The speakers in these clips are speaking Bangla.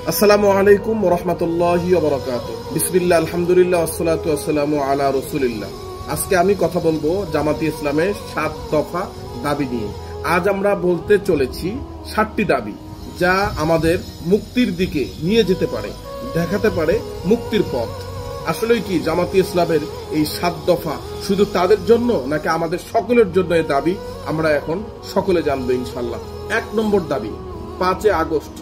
আসসালামু আলাইকুম ওয়া রাহমাতুল্লাহি ওয়া বারাকাতুহু। বিসমিল্লাহ, আলহামদুলিল্লাহ, ওয়াসসালাতু ওয়াসসালামু আলা রাসূলিল্লাহ। আজকে আমি কথা বলবো জামাতে ইসলামের 7 দফা দাবি নিয়ে। আজ আমরা বলতে চলেছি 7টি দাবি যা আমাদের মুক্তির দিকে নিয়ে যেতে পারে, দেখাতে পারে মুক্তির পথ। আসলে কি জামাতে ইসলামের এই 7 দফা শুধু তাদের জন্য নাকি আমাদের সকলের জন্য এই দাবি? আমরা এখন সকলে জানবো ইনশাআল্লাহ। 1 নম্বর দাবি, 5 আগস্ট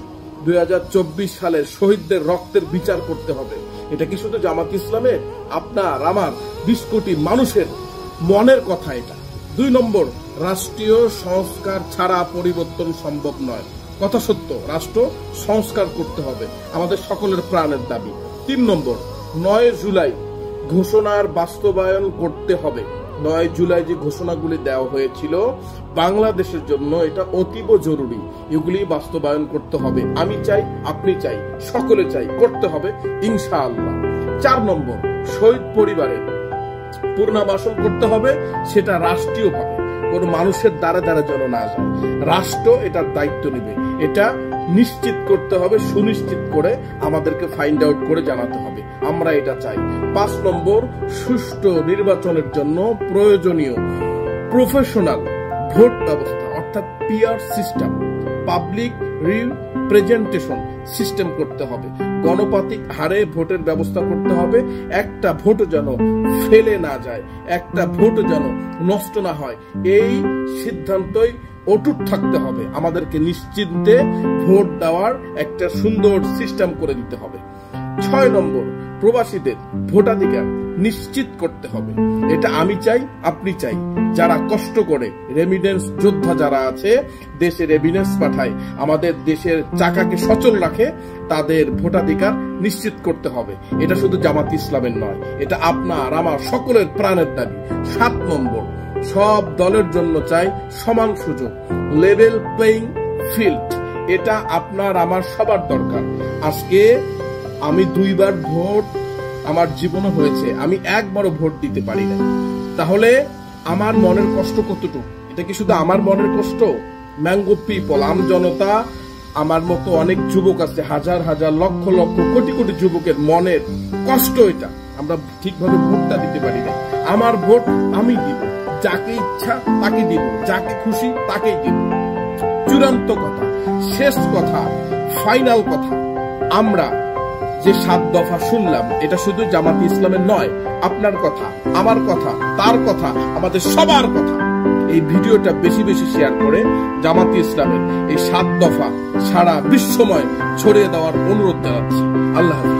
2024 সালের শহীদদের রক্তের বিচার করতে হবে। এটা কি শুধু জামাত ইসলামের? আপনার আমার 20 কোটি মানুষের মনের কথা এটা। 2 নম্বর, রাষ্ট্রীয় সংস্কার ছাড়া পরিবর্তন সম্ভব নয়। কথা সত্য, রাষ্ট্র সংস্কার করতে হবে, আমাদের সকলের প্রাণের দাবি। 3 নম্বর, 9 জুলাই ঘোষণার বাস্তবায়ন করতে হবে। 9 জুলাই যে ঘোষণাগুলি দেওয়া হয়েছিল বাংলাদেশের জন্য, এটা অতীব জরুরি। এগুলি বাস্তবায়ন করতে হবে। আমি চাই, আপনি চাই, সকলে চাই, করতে হবে ইনশাআল্লাহ। 4 নম্বর, শহীদ পরিবারের পুনর্বাসন করতে হবে, সেটা রাষ্ট্রীয়ভাবে, কোন মানুষের দ্বারা দ্বারা যেন না যায়। রাষ্ট্র এটার দায়িত্ব নেবে। এটা নিশ্চিত করতে হবে, সুনিশ্চিত করে আমাদেরকে ফাইন্ড আউট করে জানাতে হবে। আমরা এটা চাই। 5 নম্বর, সুষ্ঠু নির্বাচনের জন্য প্রয়োজনীয় প্রফেশনাল ভোট ব্যবস্থা, অর্থাৎ PR system, public representation system করতে হবে। গণতান্ত্রিক হারে ভোটের ব্যবস্থা করতে হবে। একটা ভোট যেন ফেলে না যায়, একটা ভোট যেন নষ্ট না হয়, এই সিদ্ধান্তই অটুট থাকতে হবে। আমাদেরকে নিশ্চিন্তে ভোট দেওয়ার একটা সুন্দর সিস্টেম করে দিতে হবে। 6 নম্বর, প্রবাসীদের ভোটাধিকার নিশ্চিত করতে হবে। এটা আমি চাই, আপনি চাই। যারা কষ্ট করে রেমিডেন্স যোদ্ধা যারা আছে, দেশে রেমিডেন্স পাঠায়, আমাদের দেশের চাকাকে সচল রাখে, তাদের ভোটাধিকার নিশ্চিত করতে হবে। এটা শুধু জামাত ইসলামের নয়, এটা আপনার আমার সকলের প্রাণের দাবি। 7 নম্বর, সব দলের জন্য চাই সমান সুযোগ, লেভেল প্লেইং ফিল্ড। এটা আপনার আমার সবার দরকার। আজকে আমি 2 বার ভোট আমার জীবনে হয়েছে, আমি একবারও ভোট দিতে পারি না। তাহলে আমার মনের কষ্ট কতটুকু? এটা কি শুধু আমার মনের কষ্ট? ম্যাঙ্গো পিপল, আম জনতা, আমার মতো অনেক যুবক আছে, হাজার হাজার লক্ষ লক্ষ কোটি কোটি যুবকের মনের কষ্ট এটা। আমরা ঠিকভাবে ভোটটা দিতে পারি না। আমার ভোট আমি দিব, যাকে ইচ্ছা তাকে দিব, যাকে খুশি তাকেই দিব। চূড়ান্ত কথা, শেষ কথা, ফাইনাল কথা, আমরা যে 7 দফা শুনলাম, এটা শুধু জামাত ইসলামের নয়, আপনার কথা, আমার কথা, তার কথা, আমাদের সবার কথা। এই ভিডিওটা বেশি বেশি শেয়ার করে জামাত ইসলামের এই 7 দফা সারা বিশ্বময় ছড়িয়ে দেওয়ার অনুরোধ জানাচ্ছি। আল্লাহ হাফেজ।